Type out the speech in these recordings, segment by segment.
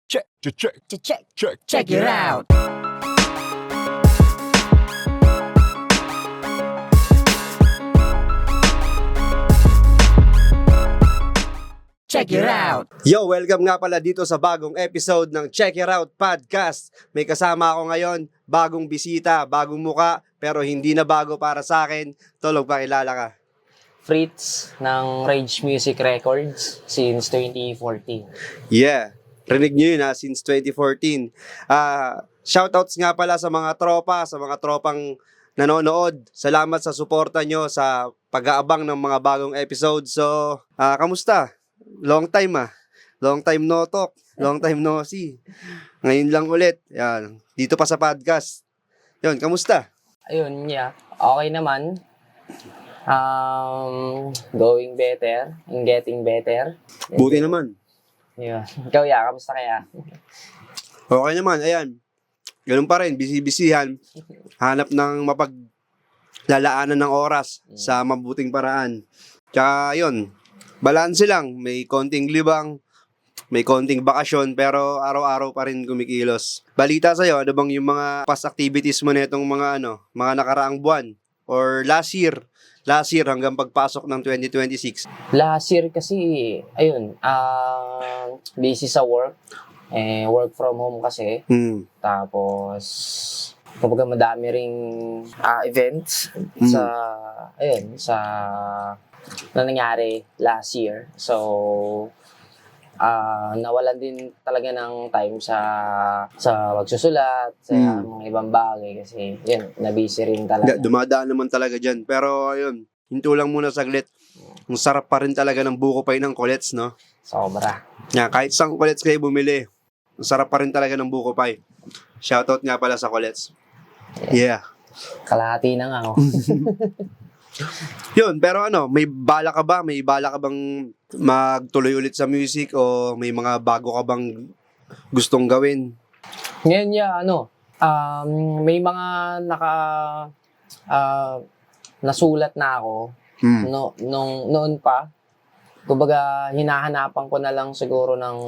Check it out. Check it out. Yo, welcome nga pala dito sa bagong episode ng Check It Out Podcast. May kasama ako ngayon, bagong bisita, bagong muka, pero hindi na bago para sa akin. Tolog, pakilala ka. Fritz ng Rage Music Records since 2014. Yeah, rinig nyo yun since 2014. Shoutouts nga pala sa mga tropa, sa mga tropang nanonood. Salamat sa suporta nyo sa pag-aabang ng mga bagong episodes. So, kamusta? Long time Long time no talk. Long time no see. Ngayon lang ulit. Yan. Dito pa sa podcast. Yun, kamusta? Ayun, yeah. Okay naman. Going better and getting better. Buti naman. Yeah. Ikaw, kamusta kaya? Okay naman, ayan. Ganun pa rin, busy-busyhan. Hanap ng mapaglalaanan ng oras sa mabuting paraan. Tsaka yun, balanse lang. May konting libang, may konting bakasyon, pero araw-araw pa rin kumikilos. Balita sa'yo, ano bang yung mga past activities mo netong mga nakaraang buwan? Or last year hanggang pagpasok ng 2026? Last year kasi, ayun, busy sa work. Work from home kasi. Tapos, kapag madami ring events sa na nangyari last year. So, nawalan din talaga ng time sa pagsusulat, sa mga ibang bagay kasi yun, nabisi rin talaga. Dumadaan naman talaga dyan. Pero ayun, hinto lang muna saglit. Ang sarap pa rin talaga ng buko pie ng Colets, no? Sobra. Kahit isang Colets kayo bumili, ang sarap pa rin talaga ng buko pie. Shoutout nga pala sa Colets. Yeah. Kalahati na nga, oh. Yun, pero may bala ka ba? May bala ka bang magtuloy ulit sa music o may mga bago ka bang gustong gawin? Ngayon, may mga nasulat na ako noon pa. Kumbaga, hinahanapan ko na lang siguro ng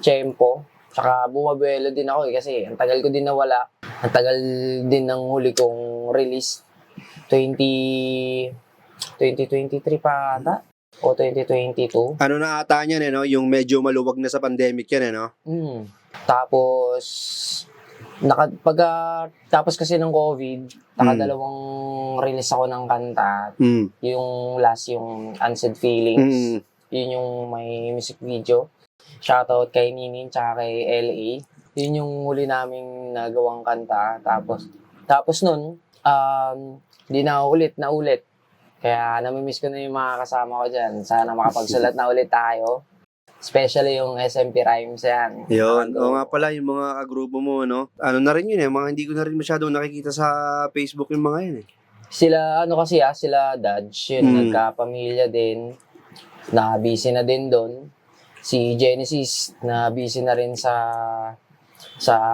tiyempo. Tsaka bumabuelo din ako kasi ang tagal ko din nawala. Ang tagal din ng huli kong release. 2023 pa ata o 2022. Ano na ata niyan yung medyo maluwag na sa pandemic yan Tapos tapos kasi ng COVID, nakadalawang release ako ng kanta. Yung last, yung Unsaid Feelings. Yun yung may music video. Shoutout kay Ninin tsaka kay LA. Yun yung huli naming nagawang kanta. Tapos nun, di na ulit. Kaya namimiss ko na yung mga kasama ko dyan. Sana makapagsulat na ulit tayo. Especially yung SMP Rhymes yan. Yun. O nga pala, yung mga kagrupo mo, no? Ano na rin yun mga hindi ko na rin masyadong nakikita sa Facebook yung mga yun Sila, sila Dodge, yun, nagkapamilya din. Na-busy na din doon. Si Genesis, na-busy na rin sa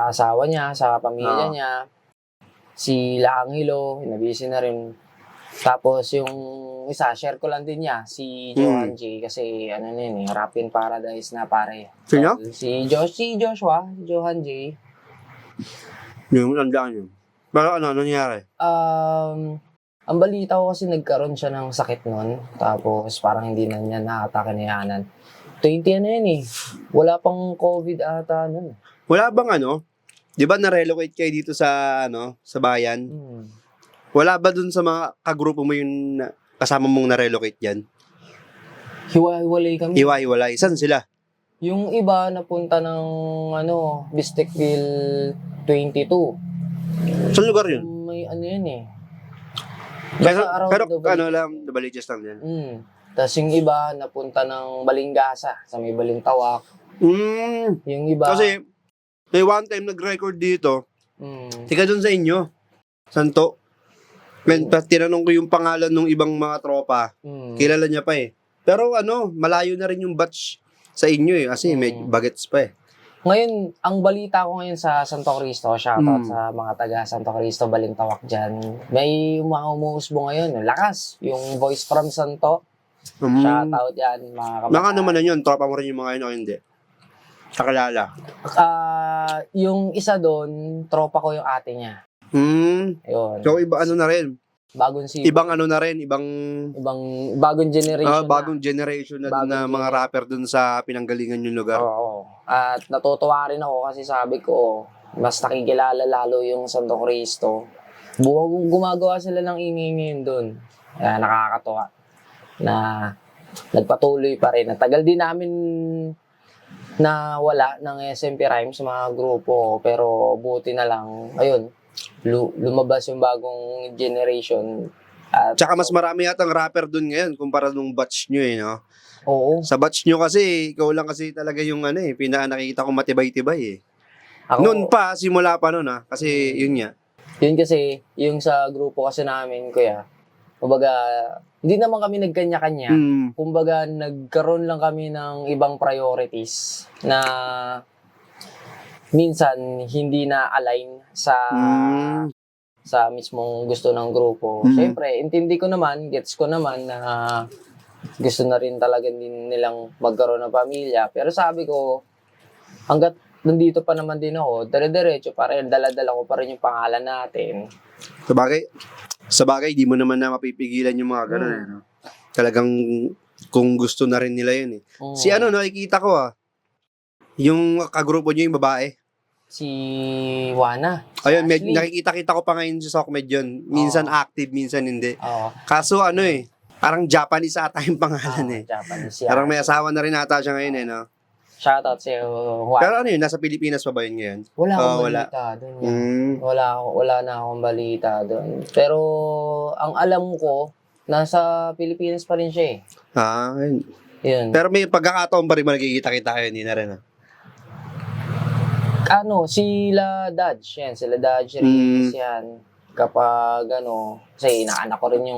asawa niya, sa pamilya niya. Si Langilo, na-busy na rin. Tapos yung isa, share ko lang din niya, si Johan J. Kasi Rap in Paradise na pare. Sino? Si Joshua, Johan J. Yung tandaan yun. Pero ano nangyari? Ang balita ko kasi nagkaroon siya ng sakit nun. Tapos parang hindi na niya nakatake ni Hanan. 20 wala pang COVID ata nun. Wala bang di ba na-relocate kayo dito sa sa bayan? Wala ba dun sa mga kagrupo mo yung kasama mong na-relocate dyan? Hiwa-hiwalay kami. Hiwa-hiwalay. Saan sila? Yung iba napunta ng Bistekville 22. Saan lugar yun? May yan Pero Nabaliches lang yan. Tapos yung iba napunta ng Balingasa sa may Balintawak. Yung iba Kasi may one time nag-record dito. Tika dun sa inyo. Santo. Tinanong ko yung pangalan ng ibang mga tropa. Kilala niya pa Pero malayo na rin yung batch sa inyo kasi may bagets pa Ngayon, ang balita ko ngayon sa Santo Cristo, shoutout sa mga taga Santo Cristo, Balintawak dyan. May mga umuusbo ngayon, lakas. Yung Voice from Santo, shoutout yan, mga kabataan. Baka naman na yun, tropa mo rin yung mga yun o hindi? Kakilala. Yung isa doon, tropa ko yung ate niya. Yun. So, iba ano na rin. Bagong Ibang ano na rin, ibang bagong generation bagong generation na, dun na mga rapper dun sa pinanggalingan yung lugar. Oo. At natutuwa rin ako kasi sabi ko, mas nakikilala lalo yung Santo Cristo. Gumagawa sila ng ingay ngayon doon. Kaya nakakatuwa na nagpatuloy pa rin. Tagal din namin na wala ng SMP Rhymes mga grupo, pero buti na lang, ayun, lumabas yung bagong generation. At Tsaka mas marami yatang rapper dun ngayon kumpara nung batch nyo no? oo. Sa batch nyo kasi, ikaw lang kasi talaga yung nakikita kong matibay-tibay Ako, Noon pa, simula pa noon kasi yun nga. yun kasi, yung sa grupo kasi namin, kuya, kumbaga, hindi naman kami nagkanya-kanya. Kumbaga, nagkaroon lang kami ng ibang priorities na minsan hindi na align sa mismong gusto ng grupo. Siyempre, intindi ko naman, gets ko naman na gusto na rin talaga din nilang magkaroon ng pamilya. Pero sabi ko, hanggat nandito pa naman din ako, dire-diretso pa rin, dala-dala ko pa rin yung pangalan natin. Sa bagay, di mo naman na mapipigilan yung mga ganun. No? Talagang kung gusto na rin nila yun Si nakikita ko yung kagrupo nyo yung babae. Si Wana. Ayun, Ashley. nakikita-kita ko pa ngayon sa Sokmed yun. Minsan active, minsan hindi. Oo. Kaso parang Japanese ata yung pangalan Japanese Parang yan. may asawa na rin ata siya ngayon no? Shoutout sa Wana. Pero nasa Pilipinas pa ba yun ngayon? Wala akong wala. balita doon. Wala na akong balita doon. Pero ang alam ko, nasa Pilipinas pa rin siya Yun. Yun. Pero may pagkakataon pa rin ba nakikita-kita kayo? Hindi na rin Sila Dodge, yan. Sila Dodge Reyes, yan. Kapag, kasi inaanak ko rin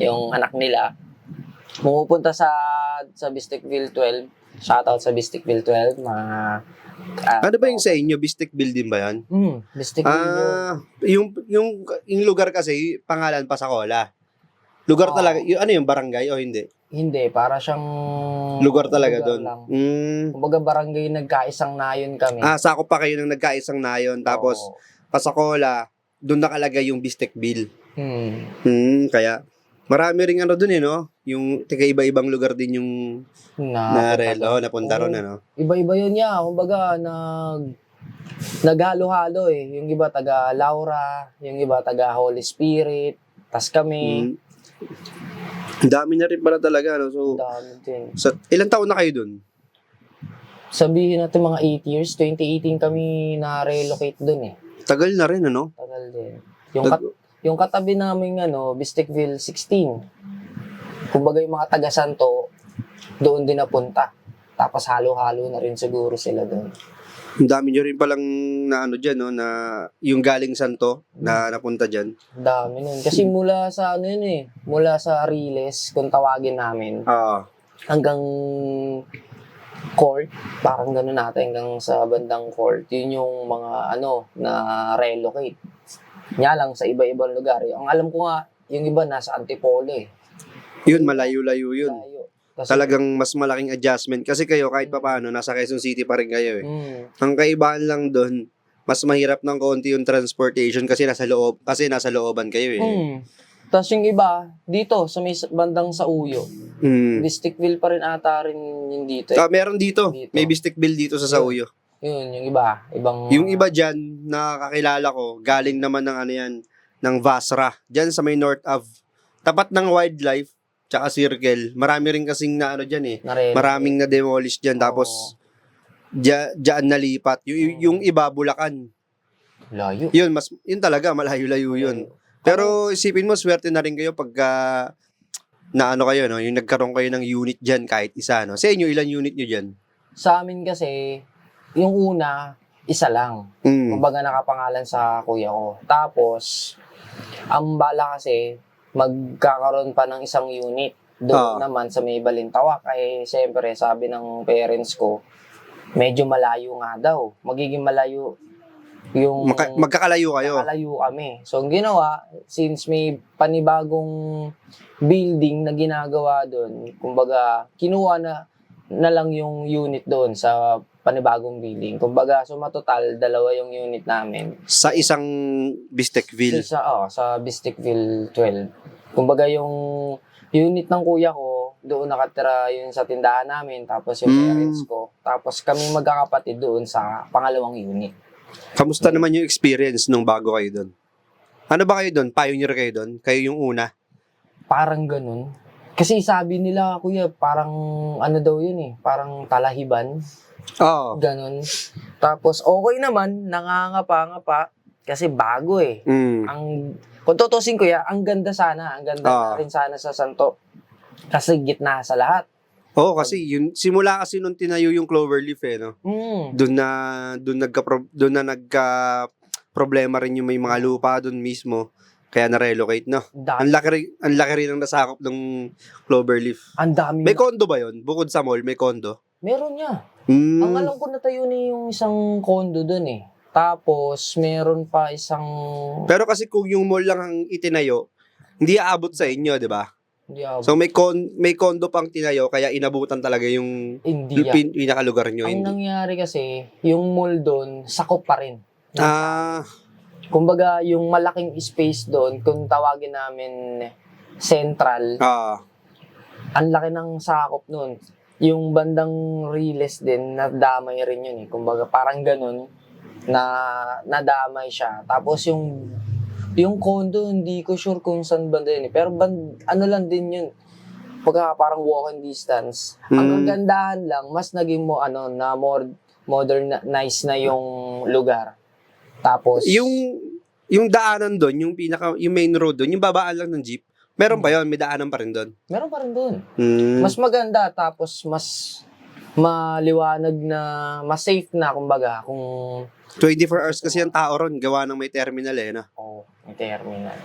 yung anak nila. Pumupunta sa Bisticville 12. Shoutout sa Bisticville 12. Ano ba yung sa inyo? Bistic Building ba yan? Bisticville Yung lugar kasi, pangalan Pasacola. Lugar talaga, yung barangay o hindi? Hindi, para siyang Lugar talaga doon. Kumbaga barangay nagkaisang nayon kami. Sakop pa kayo ng nagkaisang nayon. Tapos, Pasacola, doon nakalagay yung Bisticville. Kaya, marami ring doon no? Yung iba-ibang lugar din yung napunta ron, Iba-iba yun kumbaga, naghalo-halo Yung iba taga Laura, yung iba taga Holy Spirit, tas kami. Ang dami na rin pala talaga, So, Dami din. ilang taon na kayo doon? Sabihin natin mga 8 years, 2018 kami na-relocate dun Tagal na rin, Tagal din. Yung katabi namin Bisticville 16. Kumbaga yung mga taga Santo, doon din napunta. Tapos halo-halo na rin siguro sila doon. Ang dami nyo rin palang dyan, na yung galing Santo na napunta dyan. Dami nun. Kasi mula sa mula sa Riles, kung tawagin namin, hanggang court, parang gano'n natin, hanggang sa bandang court, yun yung mga na relocate. Nga lang sa iba-ibang lugar. Ang alam ko nga, yung iba nasa Antipolo Yun, malayo-layo yun. Layo. Talagang mas malaking adjustment. Kasi kayo, kahit pa paano, nasa Quezon City pa rin kayo Ang kaibahan lang doon, mas mahirap ng konti yung transportation kasi nasa looban kayo Tapos yung iba, dito, sa may bandang sa Uyo. Bisticville pa rin ata rin yung dito meron dito. May Bisticville dito sa Sauyo. Yun, yung iba. Yung iba dyan, nakakilala ko, galing naman ng ng Vasra. Dyan sa may North Ave. Tapat ng Wildlife, tsaka Circle. Marami rin kasing dyan Maraming na-demolish dyan. Tapos, dyan nalipat. Yung iba, Bulacan. Layo. Yun talaga, malayo-layo yun. Pero isipin mo, swerte na rin kayo pagka kayo, yung nagkaroon kayo ng unit dyan kahit isa. Sa inyo, ilan unit nyo dyan? Sa amin kasi, yung una, isa lang. Kumbaga nakapangalan sa kuya ko. Tapos, ang bala kasi, magkakaroon pa ng isang unit. Doon naman sa may Balintawak. Siyempre, sabi ng parents ko, medyo malayo nga daw. Magiging malayo yung... Magkakalayo kayo? Magkakalayo kami. So, ang ginawa, since may panibagong building na ginagawa doon, kumbaga, kinuha na lang yung unit doon sa panibagong building. Kumbaga, matotal, dalawa yung unit namin. Sa isang Bistecville. Sa Bisticville 12. Kumbaga, yung unit ng kuya ko, doon nakatira yun sa tindahan namin, tapos yung parents ko. Tapos kami magkakapatid doon sa pangalawang unit. Kamusta naman yung experience nung bago kayo doon? Ano ba kayo doon? Pioneer kayo doon? Kayo yung una? Parang ganun. Kasi sabi nila, kuya, parang ano daw yun eh, parang talahiban. Oo. Ganun. Tapos okay naman, nangangapa-ngapa kasi bago eh. Kung tutusin ko ang ganda sana, ang ganda na rin sana sa Santo. Kasi gitna sa lahat. Oo, kasi yun, simula kasi nung tinayo yung Cloverleaf no? Doon na nagka problema rin yung may mga lupa doon mismo. Kaya na-relocate, no? Ang laki rin ang nasakop ng Cloverleaf. Ang dami. May condo ba yun? Bukod sa mall, may condo? Meron niya. Ang alam ko natayo na yung isang condo doon eh. Tapos, meron pa isang... Pero kasi kung yung mall lang ang itinayo, hindi aabot sa inyo, di ba? Hindi aabot. So may condo pang tinayo, kaya inabutan talaga yung pinakalugar nyo. Ang nangyari kasi, yung mall doon, sakop pa rin. Kumbaga, yung malaking space doon, kung tawagin namin central, ang laki ng sakop noon. Yung bandang Riles din, nadamay rin yun eh. Kumbaga, parang ganun, na nadamay siya. Tapos yung condo, hindi ko sure kung saan banda yun eh. Pero ano lang din yun, parang walking distance. Ang kagandahan lang, mas naging na more modernized na yung lugar. Tapos yung daanan doon, yung main road doon, yung babaan lang ng jeep, meron pa yon, may daanan pa rin doon. Meron pa rin doon. Mas maganda, tapos mas maliwanag na, mas safe na, kumbaga, kung 24 hours kasi yung tao ron, gawa ng may terminal no? Oo, may terminal.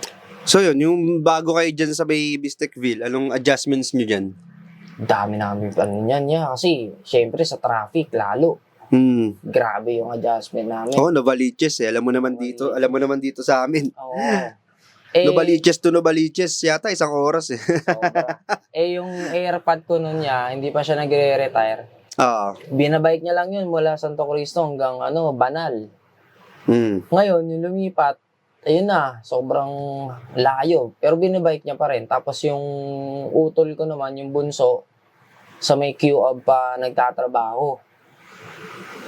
So yun, yung bago kayo dyan sa may Bistecville, anong adjustments nyo dyan? Dami namin kasi syempre sa traffic, lalo. Grabe yung adjustment namin. Novaliches Alam mo naman dito sa amin. Oo. Novaliches to Novaliches, yata 1 oras Sobra. Yung AirPod ko nun hindi pa siya nagre-retire. Binabike niya lang yun mula Santo Cristo hanggang Banal. Ngayon, yung lumipat, ayun na, sobrang layo. Pero binabike niya pa rin. Tapos yung utol ko naman, yung bunso, sa may QOB pa nagtatrabaho.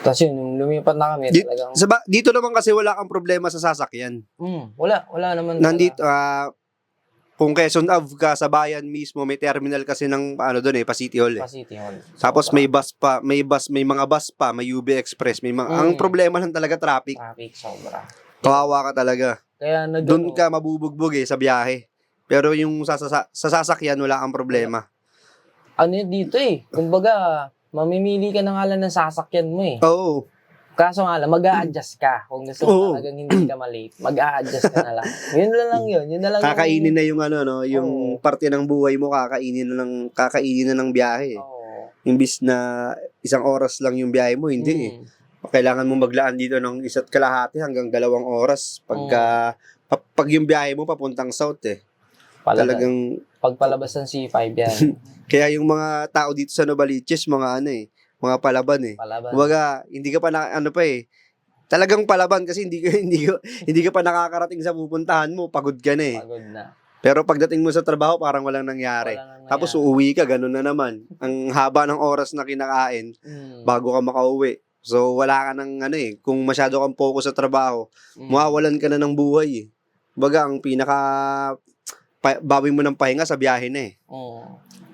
Tapos yun, yung lumipat na kami talagang... Dito naman kasi wala kang problema sa sasakyan. Wala naman. Nandito, kung Quezon Ave ka sa bayan mismo, may terminal kasi ng doon pa City Hall. City Hall. Tapos may bus pa, may mga bus pa, may UB Express, may mga ang problema lang talaga traffic. Traffic sobra. Kawawa ka talaga. Kaya doon ka mabubugbog sa biyahe. Pero yung sa sasakyan wala kang problema. Dito kumbaga, mamimili ka na nga lang ng sasakyan mo Oo. Kaso nga lang, mag-a-adjust ka. Kung gusto mo talagang hindi ka malate, mag-a-adjust ka na lang. Yun na lang. Kakainin na yung yung parte ng buhay mo, kakainin na ng biyahe. Imbis na 1 oras lang yung biyahe mo, hindi Kailangan mo maglaan dito ng 1.5 hanggang 2 oras pag yung biyahe mo papuntang south Talagang pagpalabas ng C5 yan. Kaya yung mga tao dito sa Novaliches, mga mga palaban Palaban. Kumbaga, hindi ka pa talagang palaban kasi hindi ka pa nakakarating sa pupuntahan mo, pagod ka na Pagod na. Pero pagdating mo sa trabaho, parang walang nangyari. Tapos uuwi ka, ganun na naman. Ang haba ng oras na kinakain bago ka makauwi. So wala ka ng kung masyado kang focus sa trabaho, mawawalan ka na ng buhay Kumbaga, ang bawi mo ng pahinga sa biyahe na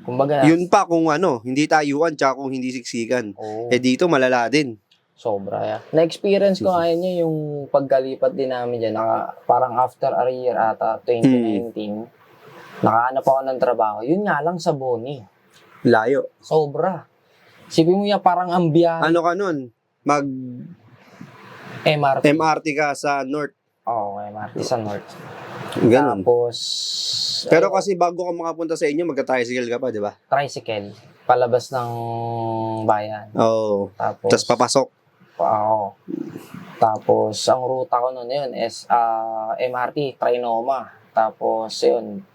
Kumbaga, yun pa kung hindi tayuan tsaka kung hindi siksikan. Dito malala din. Sobra Na-experience ko ngayon niya yung pagkalipat din namin dyan. Parang after a year ata, 2019, nakahanap ako ng trabaho. Yun nga lang sa Boni. Layo. Sobra. Sipin mo parang ang biyahe. Ano ka nun? MRT ka sa North. MRT sa North. Ganun. Tapos... Pero kasi bago ka makapunta sa inyo, magka-tricycle ka pa, di ba? Tricycle. Palabas ng bayan. Tapos papasok. Tapos, ang ruta ko noon yun is MRT, Trinoma. Tapos, yun.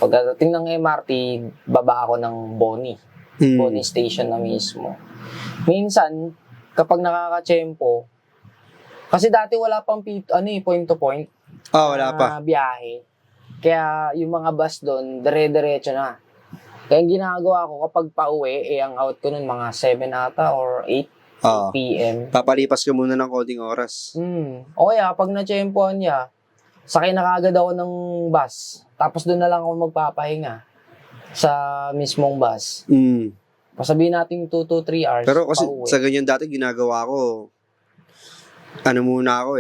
Pagdating ng MRT, baba ako ng Boni. Boni Station na mismo. Minsan, kapag nakaka-tsempo, kasi dati wala pang point to point Wala pa. na biyahe. Kaya yung mga bus doon, dire-diretso na. Kaya yung ginagawa ko kapag pauwi, ang out ko nun mga 7 ata or 8 Oo. p.m. Papalipas ka muna ng konting oras. O kaya, pag na-tsempohan niya, sakay na kaagad ako ng bus. Tapos doon na lang ako magpapahinga sa mismong bus. Pasabihin natin 2 to 3 hours. Pero kasi pauwi. sa ganyan dati ginagawa ko, muna ako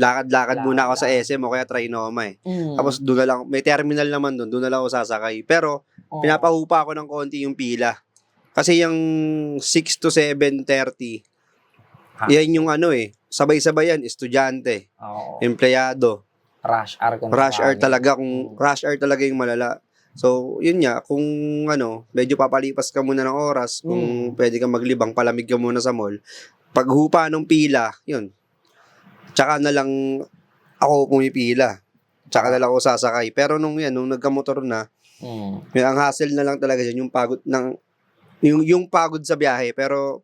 lakad-lakad muna ako sa SM o kaya Trinoma Tapos doon na lang, may terminal naman doon na lang ako sasakay. Pero pinapahupa ako ng konti yung pila. Kasi yung 6 to 7:30, yan yung sabay-sabay yan, estudyante, empleyado. Rush hour. Rush hour talaga, kung rush hour talaga yung malala. So, yun nga, kung medyo papalipas ka muna ng oras, kung pwede ka maglibang, palamig ka muna sa mall, paghupa ng pila, yun, tsaka na lang ako pumipila. Tsaka na lang ako sasakay. Pero nung nagkamotor na, ang hassle na lang talaga dyan, yung pagod yung pagod sa biyahe. Pero,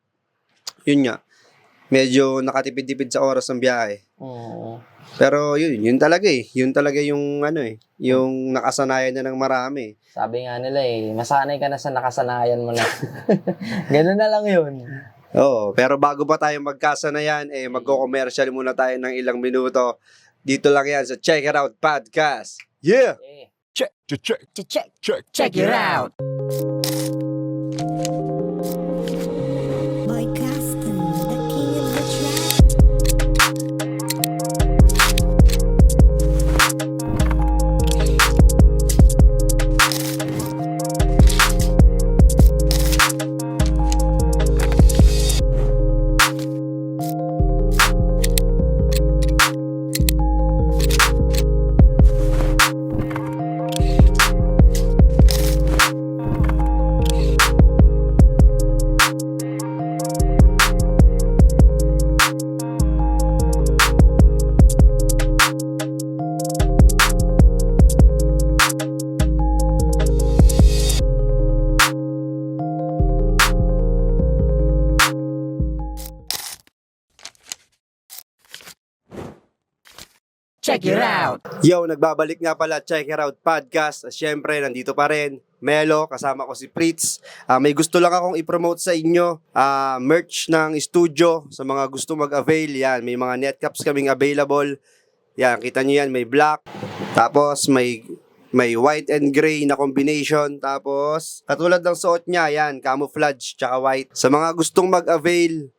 yun nga, medyo nakatipid-tipid sa oras ng biyahe. Pero yun talaga Yun talaga yung yung nakasanayan na ng marami. Sabi nga nila masanay ka na sa nakasanayan mo na. Ganun na lang yun. Oo, pero bago pa tayo magkasanayan, magko-commercial muna tayo ng ilang minuto. Dito lang yan sa Check It Out Podcast. Yeah! Check it out. Boy Caston, the king of the track. Check it out. Yo, nagbabalik nga pala Check It Out Podcast. Siyempre, nandito pa rin Melo, kasama ko si Fritz. May gusto lang akong i-promote sa inyo. Merch ng studio sa mga gusto mag-avail. Yan, may mga netcaps kaming available. Yan, kita nyo yan, may black. Tapos may white and gray na combination. Tapos, katulad ng suot niya, yan, camouflage, tsaka white. Sa mga gustong mag-avail,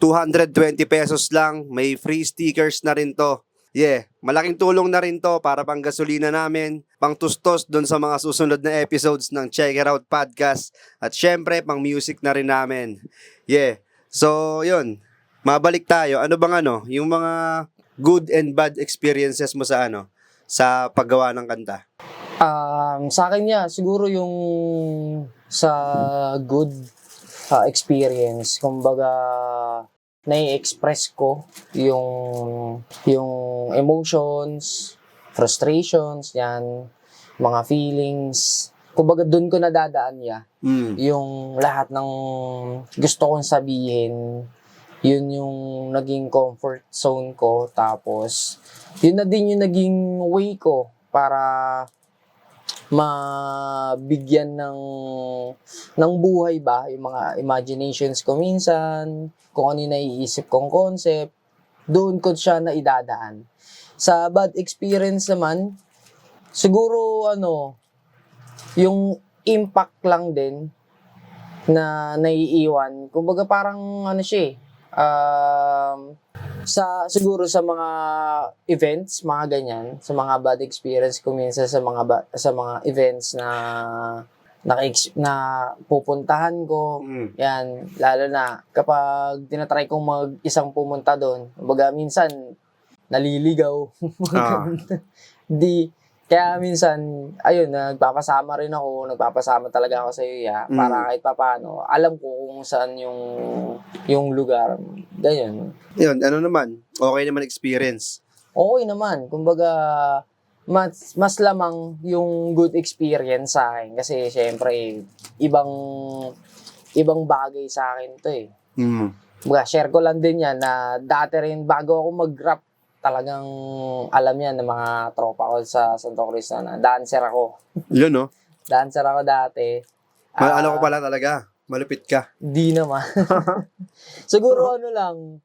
220 pesos lang. May free stickers na rin to. Yeah, malaking tulong na rin to para pang gasolina namin, pang tustos doon sa mga susunod na episodes ng Check It Out Podcast, at syempre pang music na rin namin. Yeah, so yun, mabalik tayo. Ano bang yung mga good and bad experiences mo sa sa paggawa ng kanta? Sa akin siguro yung sa good experience, kumbaga nai-express ko yung emotions, frustrations, yan, mga feelings. Kumbaga doon ko nadadaan yung lahat ng gusto kong sabihin. Yun yung naging comfort zone ko. Tapos, yun na din yung naging way ko para mabigyan ng buhay ba yung mga imaginations ko minsan, kung ano yung naiisip kong concept, doon ko siya na idadaan. Sa bad experience naman, siguro yung impact lang din na naiiwan. Kumbaga parang siguro sa mga events, mga ganyan, sa mga bad experience ko minsan sa mga events na pupuntahan ko. Yan, lalo na kapag tinatry kong mag-isang pumunta doon. Kumbaga minsan naliligaw. Kaya minsan, ayun, nagpapasama talaga ako sa iyo, para kahit papaano, alam ko kung saan yung lugar. Ganyan. Yun, naman? Okay naman experience? Okay naman. Kumbaga, mas lamang yung good experience sa akin. Kasi, syempre, ibang bagay sa akin to . share ko lang din yan na dati rin bago ako mag-rap, talagang alam yan ng mga tropa ko sa Santo Cristo na dancer ako. Yun, no? Dancer ako dati. Ano ko pala talaga? Malupit ka. Di naman. Siguro ano lang,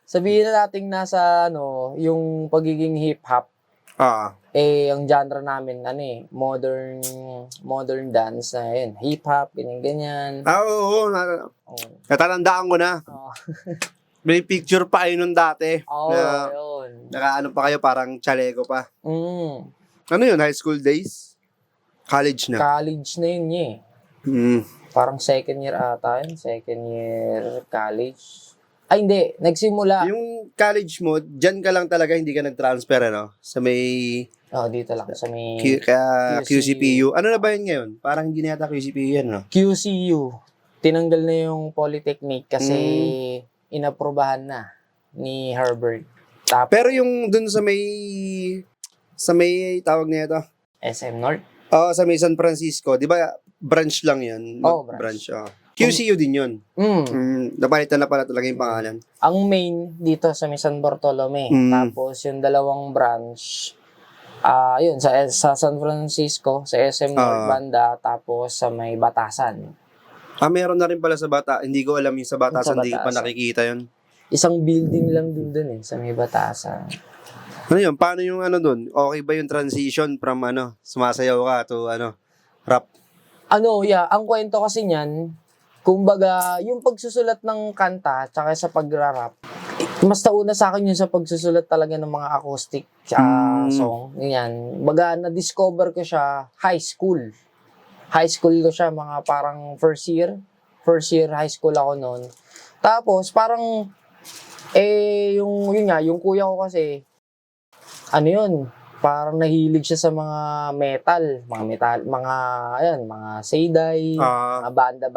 sabihin na natin nasa yung pagiging hip-hop, ang genre namin, modern dance na yun. Hip-hop, ganyan. Oo. Oh. Natatandaan ko na. Oh. May picture pa kayo nun dati. Yun. Nakaano pa kayo, parang chaleco pa. Mm. Ano yun? High school days? College na? College na yun Parang second year ata yun. Second year college. Ay, hindi. Nagsimula. Yung college mo, dyan ka lang talaga, hindi ka nag-transfer, ano? Sa may Dito lang. Sa may QCPU. Ano na ba yun ngayon? Parang hindi na yata QCPU yan, no? QCU. Tinanggal na yung Polytechnic kasi inaprubahan na ni Herbert. Tapos, Pero yung dun sa may tawag niya ito? SM North. Sa may San Francisco. Di ba, branch lang yan? Branch. QCU din yun. Napalitan na pala talaga yung pangalan. Ang main dito sa may San Bartolome. Tapos yung dalawang branch, yun, sa San Francisco, sa SM North banda, tapos sa may Batasan. Meron na rin pala sa Bata. Hindi ko alam yung sa Batasan, hindi ko pa nakikita yun. Isang building lang din dun sa may Batasan. Ano yun? Paano yung dun? Okay ba yung transition from sumasayaw ka to rap? Ang kwento kasi niyan, kumbaga, yung pagsusulat ng kanta tsaka sa pagra-rap, mas nauna sa akin yun sa pagsusulat talaga ng mga acoustic song. Ganyan. Baga, na-discover ko siya high school. High school ko siya, mga parang first year high school ako noon. Tapos, parang, yung kuya ko kasi, parang nahilig siya sa mga mga Seyday, mga banda,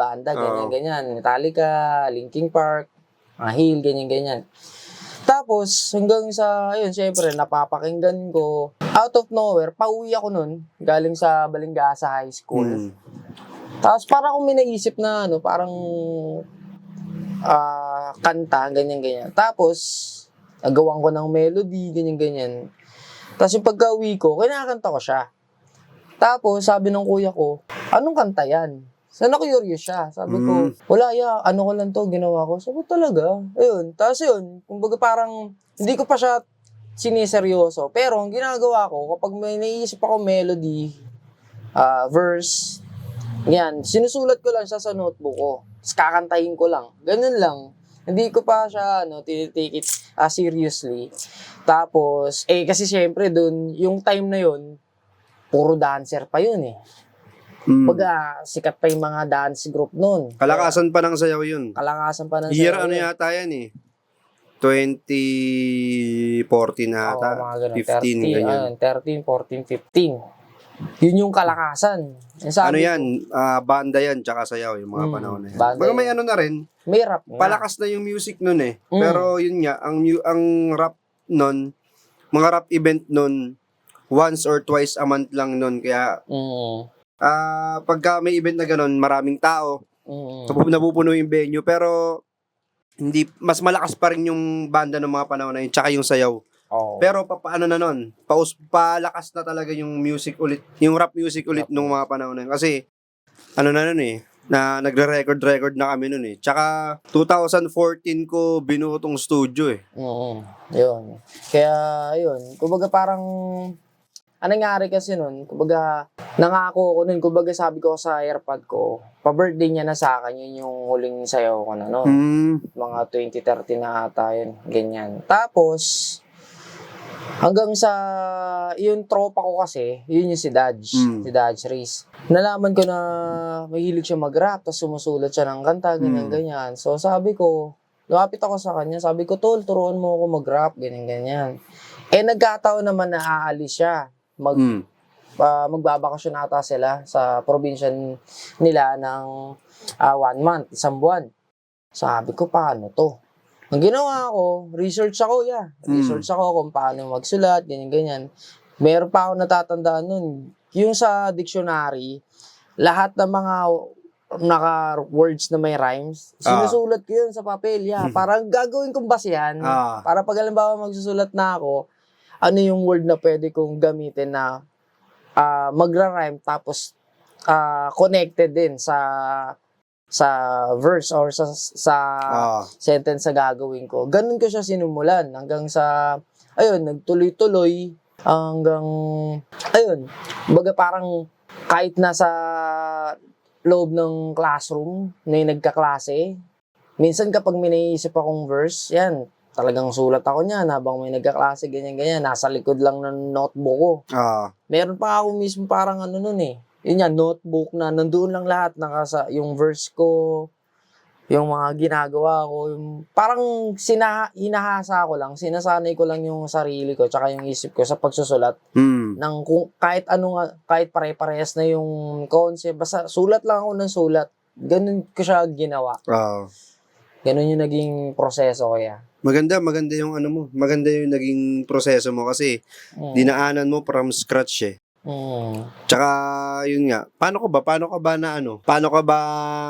ganyan. Metallica, Linkin Park, mga Hill, ganyan. Tapos, hanggang sa, syempre, napapakinggan ko. Out of nowhere, pauwi ako nun, galing sa Balingasa High School. Tapos, parang akong may naisip na, parang, kanta, ganyan. Tapos, nagawan ko ng melody, ganyan. Tapos yung pagka-uwi ko, kinakanta ko siya. Tapos, sabi ng kuya ko, anong kanta yan? Sana curious siya. Sabi ko, wala ko lang to, ginawa ko. Sabi talaga. Ayun. Tapos yun, kumbaga parang, hindi ko pa siya siniseryoso. Pero, ang ginagawa ko, kapag may naisip ako melody, verse, yan, sinusulat ko lang siya sa notebook ko. Tapos kakantahin ko lang. Ganun lang. Hindi ko pa siya, take it seriously. Tapos, kasi syempre dun, yung time na yun, puro dancer pa yun Baga, sikat pa yung mga dance group nun. Kalakasan pa ng sayaw yun. Kalakasan pa ng Year sayaw. yata yan 2014 na ata. 15, ganyan. 13, 14, 15. Yun yung kalakasan. Yan? Banda yan, tsaka sayaw, yung mga panahon na yan. Mga may na rin. May rap na. Palakas na yung music nun Pero yun nga, ang rap nun, mga rap event nun, once or twice a month lang nun. Kaya, pagka may event na ganun, maraming tao, napupuno yung venue, pero mas malakas pa rin yung banda ng mga panahon na yun, tsaka yung sayaw. Pero paano na nun? Palakas na talaga yung music ulit, yung rap music ulit nung mga panahon na yun. Kasi, na nun na nagre-record na kami nun Tsaka, 2014 ko binutong studio Yun. Kaya, yun. Kumbaga parang, anong nangyari kasi nun, kumbaga, nangako ko nun, kumbaga sabi ko sa airpod ko, pa-birthday niya na sa akin, yun yung huling sayaw ko na nun. Mga 2013 na ata yun, ganyan. Tapos, hanggang sa, yung tropa ko kasi, yun yung si Dodge, si Dodge Reese. Nalaman ko na mahilig siya mag-rap, tapos sumusulat siya ng kanta, ganyan. So sabi ko, lumapit ako sa kanya, sabi ko, tol, turuan mo ako mag-rap, ganyan. Nagkataon naman na aalis siya. Magbabakasyon ata sila sa probinsya nila ng 1 month, isang buwan. Sabi ko, paano to? Ang ginawa ko, research ako kung paano magsulat, ganyan. Meron pa ako natatandaan nun. Yung sa dictionary, lahat ng mga naka-words na may rhymes, sinusulat ko yun sa papel. Yeah, parang gagawin kong basihan. Para pag halimbawa magsusulat na ako, ano yung word na pwede kong gamitin na magra-rhyme tapos connected din sa verse or sa sentence na gagawin ko. Ganun ko siya sinumulan hanggang sa ayun, nagtuloy-tuloy hanggang ayun, baga parang kahit nasa loob ng classroom na yung nagkaklase, minsan kapag may naisip akong verse, yan, talagang sulat ako niyan habang may nagkaklase, ganyan-ganyan, nasa likod lang ng notebook ko. Meron pa ako mismo parang ano nun eh, yun yan, notebook na nandoon lang lahat, yung verse ko, yung mga ginagawa ko, yung parang hinahasa ko lang, sinasanay ko lang yung sarili ko, tsaka yung isip ko sa pagsusulat. Ng kahit pare-parehas na yung concept, basta sulat lang ako ng sulat. Ganun ko siya ginawa. Ganun yung naging proseso ko, yeah. Maganda yung ano mo. Maganda yung naging proseso mo kasi dinaanan mo from scratch eh. Tsaka yun nga, paano ka ba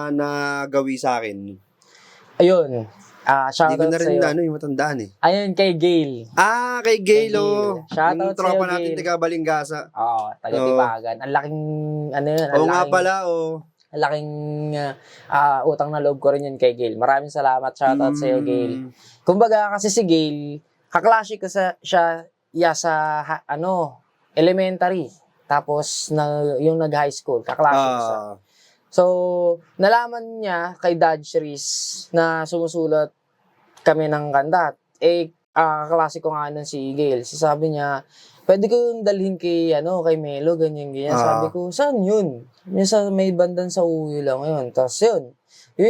nagawi sa akin? Ayun. Shoutout Hindi ko na rin sa'yo. yung matandaan eh. Ayun, kay Gail. Kay Gail, Shoutout yung tropa sa'yo, natin, Gail. taga Balingasa. Oo, taga-Tibagan. Ang laking, ang laking utang na loob ko rin yun kay Gail. Maraming salamat. Shoutout sa'yo, Gail. Kumbaga, kasi si Gail, kaklase ko siya sa elementary. Tapos, yung nag-high school, kaklase ko siya. So, nalaman niya kay Dad Shrees na sumusulat kami ng kanta. Kaklase ko nga nun si Gail. Sabi niya, pwede ko yung dalhin kay Melo, ganyan-ganyan. Sabi ko, saan yun? May bandan sa uwi lang yun. Tapos yun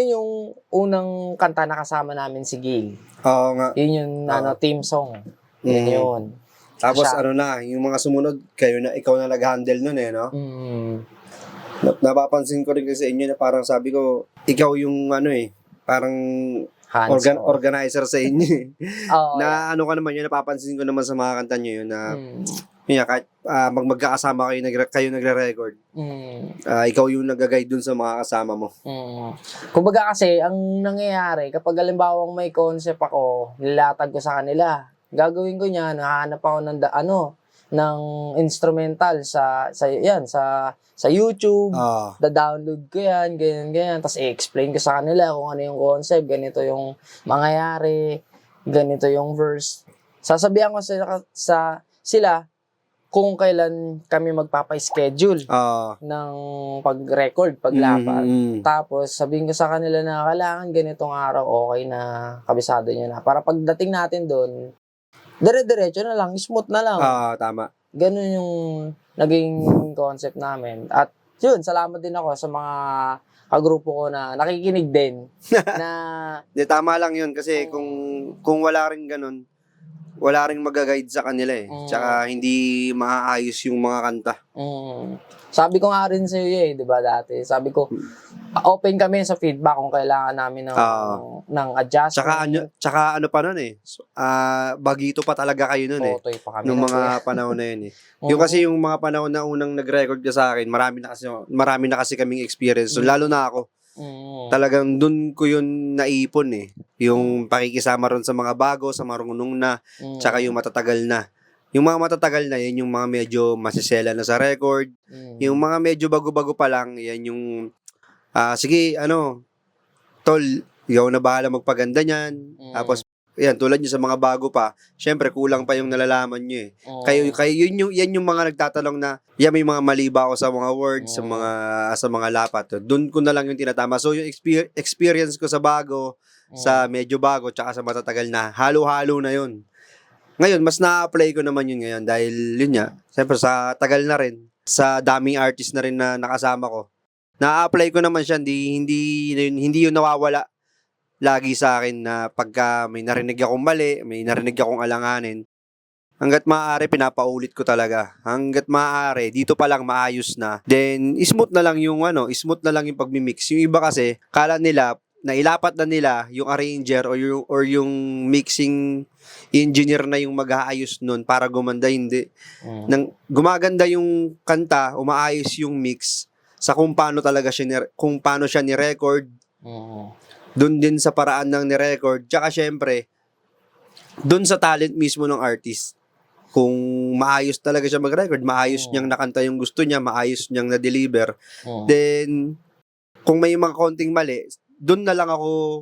yung unang kanta na kasama namin si Gail. Oo nga. Yun yung team song. Yun. Tapos yung mga sumunod, ikaw na nag-handle nun eh, no? Napapansin ko rin kasi sa inyo na parang sabi ko, ikaw yung parang organizer sa inyo eh. Na napapansin ko naman sa mga kanta nyo yun na kahit magkakasama kayo nagre-record. Ikaw yung nag-guide dun sa mga kasama mo. Kumbaga kasi, ang nangyayari, kapag halimbawang may concept ako, nilatag ko sa kanila, gagawin ko niya, nahanap ako ng instrumental sa YouTube, da-download ko yan, ganyan. Tapos i-explain ko sa kanila kung ano yung concept, ganito yung mangyayari, ganito yung verse. Sasabihan ko sila kung kailan kami magpapa-schedule ng pag-record, paglapat. Tapos sabihin ko sa kanila na kailangan ganitong araw, okay na, kabisado nyo na. Para pagdating natin doon, dire-diretso na lang, smooth na lang. Tama. Ganun yung naging concept namin. At yun, salamat din ako sa mga kagrupo ko na nakikinig din. Tama lang yun kasi kung wala rin ganun, wala rin mag-guide sa kanila eh. Tsaka hindi maaayos yung mga kanta. Sabi ko nga rin sa iyo di ba dati? Sabi ko, open kami sa feedback kung kailangan namin ng adjustment. Tsaka pa nun eh. Bagito pa talaga kayo nun eh. Pa kami nung mga panahon na yun eh. Yung kasi yung mga panahon na unang nag-record ka sa akin, marami na kasi kaming experience. So, lalo na ako. Talagang dun ko yun naipon eh. Yung pakikisama ron sa mga bago, sa marunong na, tsaka yung matatagal na. Yung mga matatagal na, yan yung mga medyo masisela na sa record. Yung mga medyo bago-bago pa lang, yan yung, sige, tol, ikaw na bahala magpaganda niyan. Tapos, yan, tulad nyo sa mga bago pa, syempre, kulang pa yung nalalaman nyo eh. Kayo yan yung mga nagtatanong na, may mga mali ba ako sa mga words, sa mga lapat. Doon ko na lang yung tinatama. So, yung experience ko sa bago, sa medyo bago, tsaka sa matatagal na, halo-halo na yun. Ngayon, mas na-apply ko naman yun ngayon dahil yun nga, siyempre sa tagal na rin, sa daming artist na rin na nakasama ko. Na-apply ko naman siya, hindi yun nawawala lagi sa akin na pagka may narinig akong mali, may narinig akong alanganin, hanggat maaari, pinapaulit ko talaga. Hanggat maaari, dito pa lang maayos na. Then, smooth na lang yung pagmimix. Yung iba kasi, kala nila, nailapat na nila yung arranger or yung mixing engineer na yung mag-aayos nun para gumanda, hindi. Nang gumaganda yung kanta, umaayos yung mix, sa kung paano talaga kung paano siya ni-record, Mm. dun din sa paraan ng ni-record, tsaka syempre, dun sa talent mismo ng artist. Kung maayos talaga siya mag-record, maayos niyang nakanta yung gusto niya, maayos niyang na-deliver, Mm. then, kung may mga konting mali, dun na lang ako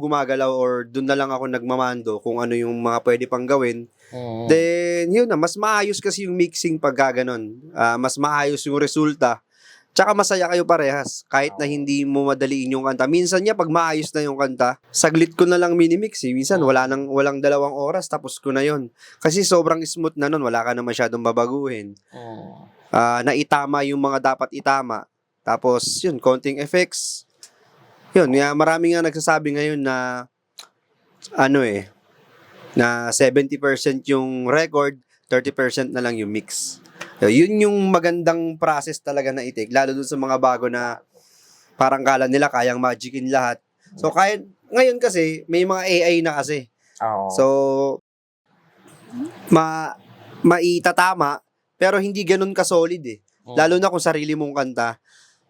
gumagalaw or dun na lang ako nagmamando kung ano yung mga pwede pang gawin. Mm. Then, yun na, mas maayos kasi yung mixing pag gaganon. Mas maayos yung resulta. Tsaka masaya kayo parehas, kahit na hindi mo madaliin yung kanta. Minsan niya, pag maayos na yung kanta, saglit ko na lang minimix eh. Minsan, walang 2 oras, tapos ko na yun. Kasi sobrang smooth na nun, wala ka na masyadong babaguhin. Mm. Naitama yung mga dapat itama. Tapos, yun, konting effects. Yun, marami nga nagsasabi ngayon na na 70% yung record, 30% na lang yung mix. So, yun yung magandang process talaga na i-take, lalo dun sa mga bago na parang kala nila kayang magicin lahat. So, ngayon kasi, may mga AI na kasi. Oo. So, maitatama, pero hindi ganun ka-solid eh. Lalo na kung sarili mong kanta,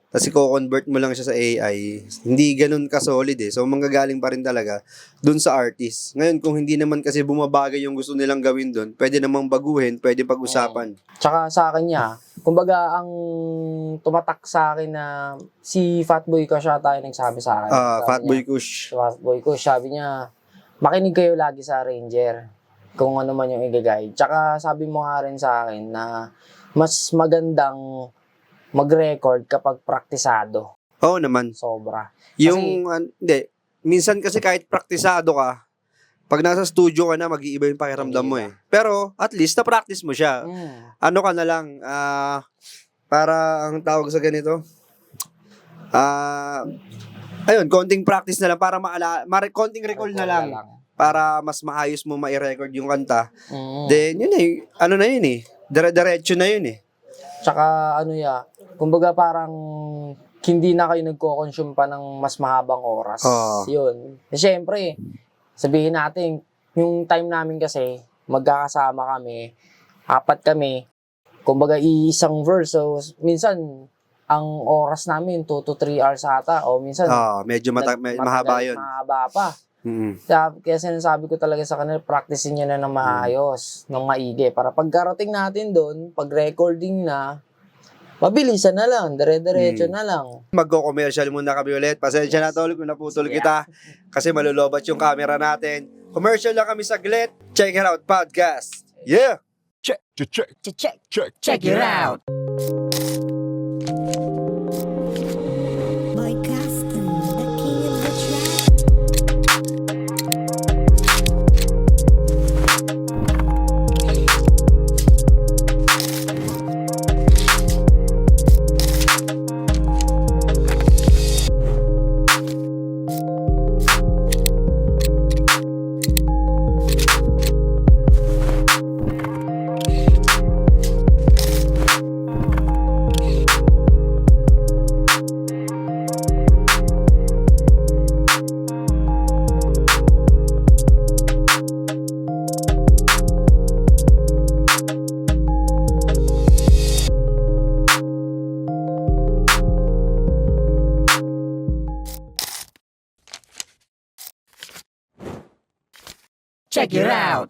tapos i-convert mo lang siya sa AI, hindi ganun ka-solid eh. So, manggagaling pa rin talaga dun sa artist. Ngayon, kung hindi naman kasi bumabagay yung gusto nilang gawin dun, pwede namang baguhin, pwede pag-usapan. Tsaka sa akin niya, kumbaga ang tumatak sa akin na si Fatboy Kush tayo nagsabi sa akin. Sabi Fatboy niya, Kush. Si Fatboy Kush, sabi niya, makinig kayo lagi sa Ranger kung ano man yung i-guide. Tsaka sabi mo nga rin sa akin na mas magandang mag-record kapag praktisado. Oo naman. Sobra. Hindi. Minsan kasi kahit praktisado ka, pag nasa studio ka na, mag-iiba yung pakiramdam mo eh. Pero, at least, na-practice mo siya. Ano ka na lang, para ang tawag sa ganito, ayun, konting practice na lang para konting recall na lang. Para mas maayos mo ma-record yung kanta. Then, yun eh, ano na yun eh, dire-diretso na yun eh. Tsaka, kumbaga parang hindi na kayo nagko-consume pa ng mas mahabang oras. Yun. Siyempre, sabihin natin, yung time namin kasi, magkakasama kami, 4 kami, kumbaga isang verse. So, minsan, ang oras namin, 2 to 3 hours ata. O minsan, medyo mahaba yun. Mahaba pa. Mm. Kaya sinasabi ko talaga sa kanila, practicein nyo na ng maayos, ng maigi. Para pagkarating natin doon, pag recording na, mabilisan na lang, dire-diretso na lang. Magko-commercial muna kami ulit. Pasensya na tol kung naputol kita kasi malulobat yung camera natin. Commercial lang kami saglit. Check it out, podcast. Yeah! Check it out. Boy Caston, the king of the track. Check it out.